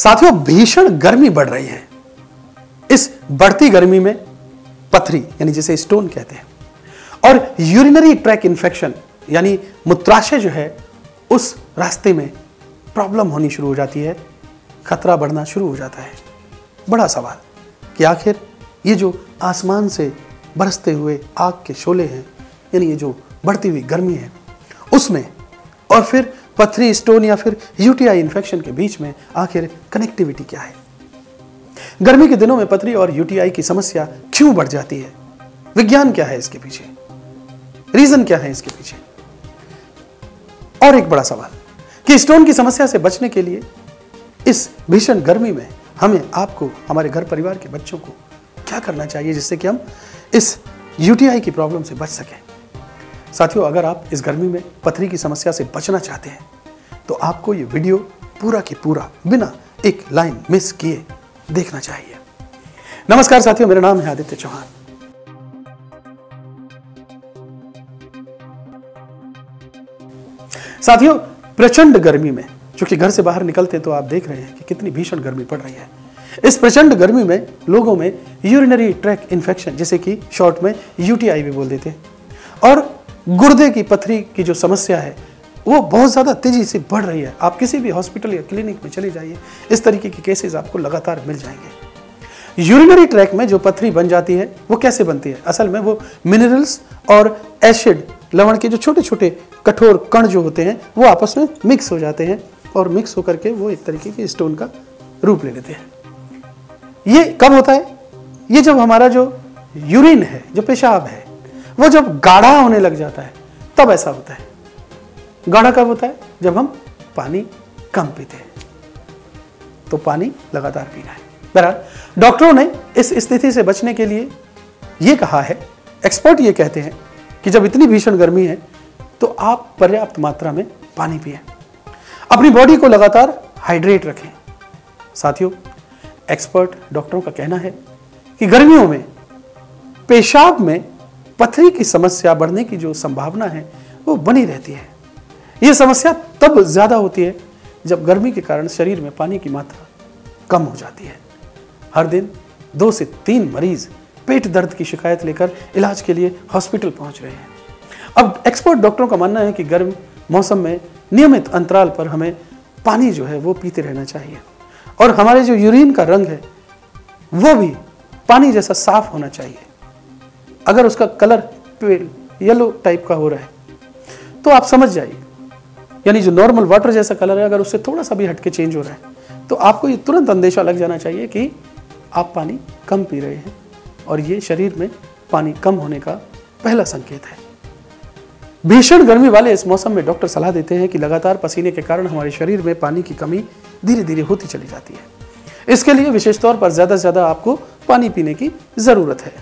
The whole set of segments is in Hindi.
साथियों, भीषण गर्मी बढ़ रही है। इस बढ़ती गर्मी में पथरी यानी जिसे स्टोन कहते हैं और यूरिनरी ट्रैक इन्फेक्शन यानी मूत्राशय जो है उस रास्ते में प्रॉब्लम होनी शुरू हो जाती है, खतरा बढ़ना शुरू हो जाता है। बड़ा सवाल कि आखिर ये जो आसमान से बरसते हुए आग के शोले हैं यानी ये जो बढ़ती हुई गर्मी है उसमें और फिर पथरी, स्टोन या फिर यूटीआई इन्फेक्शन के बीच में आखिर कनेक्टिविटी क्या है? गर्मी के दिनों में पथरी और यूटीआई की समस्या क्यों बढ़ जाती है? विज्ञान क्या है इसके पीछे? रीजन क्या है इसके पीछे? और एक बड़ा सवाल कि स्टोन की समस्या से बचने के लिए इस भीषण गर्मी में हमें, आपको, हमारे घर परिवार के बच्चों को क्या करना चाहिए जिससे कि हम इस यूटीआई की प्रॉब्लम से बच सकें? साथियों, अगर आप इस गर्मी में पथरी की समस्या से बचना चाहते हैं तो आपको ये वीडियो पूरा की पूरा बिना एक लाइन मिस किए देखना चाहिए। नमस्कार साथियों, मेरा नाम है आदित्य चौहान। साथियों, प्रचंड गर्मी में, चूंकि घर से बाहर निकलते तो आप देख रहे हैं कि कितनी भीषण गर्मी पड़ रही है। इस प्रचंड गर्मी में लोगों में यूरिनरी ट्रैक इन्फेक्शन, जिसे कि शॉर्ट में यूटीआई भी बोल देते हैं, और गुर्दे की पथरी की जो समस्या है वो बहुत ज़्यादा तेजी से बढ़ रही है। आप किसी भी हॉस्पिटल या क्लिनिक में चले जाइए, इस तरीके के केसेस आपको लगातार मिल जाएंगे। यूरिनरी ट्रैक में जो पथरी बन जाती है वो कैसे बनती है? असल में वो मिनरल्स और एसिड, लवण के जो छोटे छोटे कठोर कण जो होते हैं वो आपस में मिक्स हो जाते हैं और मिक्स होकर के वो एक तरीके के स्टोन का रूप ले लेते हैं। ये कब होता है? ये जब हमारा जो यूरिन है, जो पेशाब है, वो जब गाढ़ा होने लग जाता है तब ऐसा होता है। गाढ़ा कब होता है? जब हम पानी कम पीते हैं। तो पानी लगातार पीना है। बहरहाल डॉक्टरों ने इस स्थिति से बचने के लिए ये कहा है, एक्सपर्ट ये कहते हैं कि जब इतनी भीषण गर्मी है तो आप पर्याप्त मात्रा में पानी पिएं, अपनी बॉडी को लगातार हाइड्रेट रखें। साथियों, एक्सपर्ट डॉक्टरों का कहना है कि गर्मियों में पेशाब में पथरी की समस्या बढ़ने की जो संभावना है वो बनी रहती है। यह समस्या तब ज्यादा होती है जब गर्मी के कारण शरीर में पानी की मात्रा कम हो जाती है। हर दिन 2 से 3 मरीज पेट दर्द की शिकायत लेकर इलाज के लिए हॉस्पिटल पहुंच रहे हैं। अब एक्सपर्ट डॉक्टरों का मानना है कि गर्म मौसम में नियमित अंतराल पर हमें पानी जो है वो पीते रहना चाहिए और हमारे जो यूरिन का रंग है वो भी पानी जैसा साफ होना चाहिए। अगर उसका कलर येलो टाइप का हो रहा है तो आप समझ जाइए, यानी जो नॉर्मल वाटर जैसा कलर है अगर उससे थोड़ा सा भी हटके चेंज हो रहा है तो आपको ये तुरंत अंदेशा लग जाना चाहिए कि आप पानी कम पी रहे हैं और ये शरीर में पानी कम होने का पहला संकेत है। भीषण गर्मी वाले इस मौसम में डॉक्टर सलाह देते हैं कि लगातार पसीने के कारण हमारे शरीर में पानी की कमी धीरे धीरे होती चली जाती है। इसके लिए विशेष तौर पर ज़्यादा से ज़्यादा आपको पानी पीने की ज़रूरत है।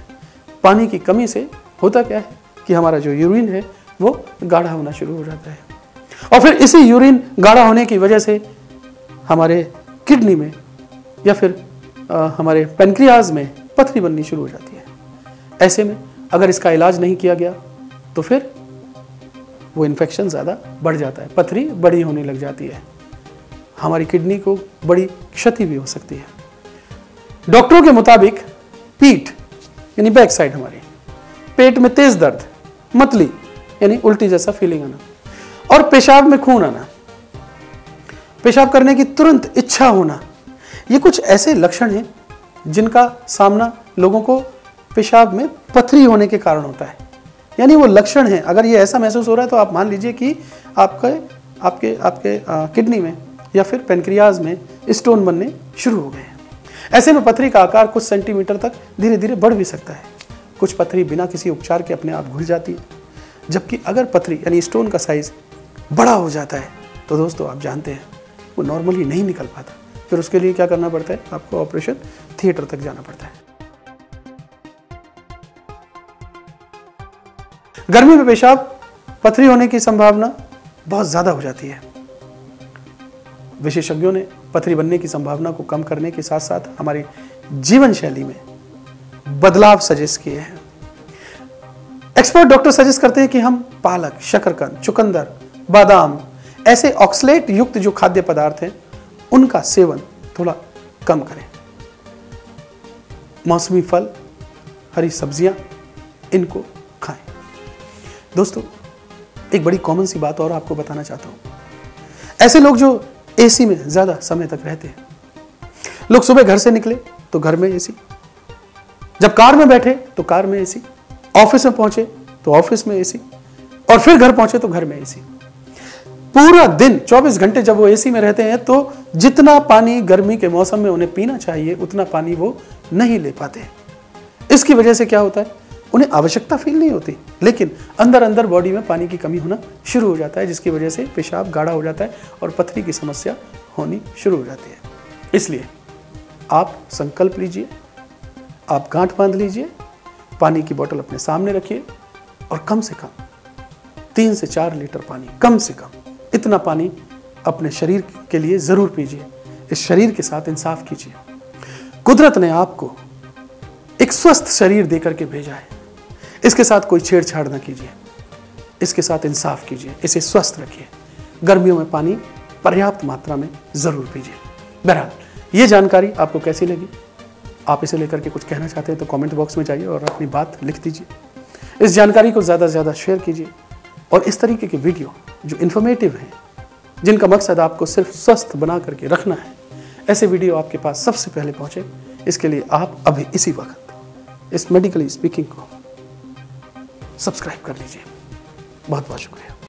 पानी की कमी से होता क्या है कि हमारा जो यूरिन है वो गाढ़ा होना शुरू हो जाता है और फिर इसी यूरिन गाढ़ा होने की वजह से हमारे किडनी में या फिर हमारे पेनक्रियाज में पथरी बननी शुरू हो जाती है। ऐसे में अगर इसका इलाज नहीं किया गया तो फिर वो इन्फेक्शन ज़्यादा बढ़ जाता है, पथरी बड़ी होने लग जाती है, हमारी किडनी को बड़ी क्षति भी हो सकती है। डॉक्टरों के मुताबिक पीठ यानी बैक साइड, हमारे पेट में तेज दर्द, मतली यानी उल्टी जैसा फीलिंग आना और पेशाब में खून आना, पेशाब करने की तुरंत इच्छा होना, ये कुछ ऐसे लक्षण हैं जिनका सामना लोगों को पेशाब में पथरी होने के कारण होता है। यानी वो लक्षण हैं। अगर ये ऐसा महसूस हो रहा है तो आप मान लीजिए कि आपके किडनी में या फिर पेनक्रियाज में स्टोन बनने शुरू हो गए हैं। ऐसे में पथरी का आकार कुछ सेंटीमीटर तक धीरे धीरे बढ़ भी सकता है। कुछ पथरी बिना किसी उपचार के अपने आप घुल जाती है, जबकि अगर पथरी यानी स्टोन का साइज बड़ा हो जाता है तो दोस्तों आप जानते हैं वो नॉर्मली नहीं निकल पाता। फिर उसके लिए क्या करना पड़ता है? आपको ऑपरेशन थिएटर तक जाना पड़ता है। गर्मी में पेशाब पथरी होने की संभावना बहुत ज्यादा हो जाती है। विशेषज्ञों ने पथरी बनने की संभावना को कम करने के साथ साथ हमारी जीवन शैली में बदलाव सजेस्ट किए हैं। एक्सपर्ट डॉक्टर सजेस्ट करते हैं कि हम पालक, शकरकंद, चुकंदर, बादाम, ऐसे ऑक्सलेट युक्त जो खाद्य पदार्थ हैं उनका सेवन थोड़ा कम करें। मौसमी फल, हरी सब्जियां, इनको खाएं। दोस्तों, एक बड़ी कॉमन सी बात और आपको बताना चाहता हूं। ऐसे लोग जो एसी में ज्यादा समय तक रहते हैं, लोग सुबह घर से निकले तो घर में एसी, जब कार में बैठे तो कार में एसी, ऑफिस में पहुंचे तो ऑफिस में एसी, और फिर घर पहुंचे तो घर में एसी। पूरा दिन 24 घंटे जब वो एसी में रहते हैं तो जितना पानी गर्मी के मौसम में उन्हें पीना चाहिए उतना पानी वो नहीं ले पाते। इसकी वजह से क्या होता है, उन्हें आवश्यकता फील नहीं होती, लेकिन अंदर अंदर बॉडी में पानी की कमी होना शुरू हो जाता है, जिसकी वजह से पेशाब गाढ़ा हो जाता है और पथरी की समस्या होनी शुरू हो जाती है। इसलिए आप संकल्प लीजिए, आप गांठ बांध लीजिए, पानी की बोतल अपने सामने रखिए और कम से कम 3 से 4 लीटर पानी, कम से कम इतना पानी अपने शरीर के लिए जरूर पीजिए। इस शरीर के साथ इंसाफ कीजिए। कुदरत ने आपको एक स्वस्थ शरीर देकर के भेजा है, इसके साथ कोई छेड़छाड़ ना कीजिए, इसके साथ इंसाफ कीजिए, इसे स्वस्थ रखिए। गर्मियों में पानी पर्याप्त मात्रा में जरूर पीजिए। बहरहाल, ये जानकारी आपको कैसी लगी? आप इसे लेकर के कुछ कहना चाहते हैं तो कमेंट बॉक्स में जाइए और अपनी बात लिख दीजिए। इस जानकारी को ज़्यादा से ज़्यादा शेयर कीजिए और इस तरीके के वीडियो जो इन्फॉर्मेटिव हैं, जिनका मकसद आपको सिर्फ स्वस्थ बना करके रखना है, ऐसे वीडियो आपके पास सबसे पहले पहुंचे, इसके लिए आप अभी इसी वक्त इस मेडिकली स्पीकिंग को सब्सक्राइब कर लीजिए। बहुत बहुत शुक्रिया।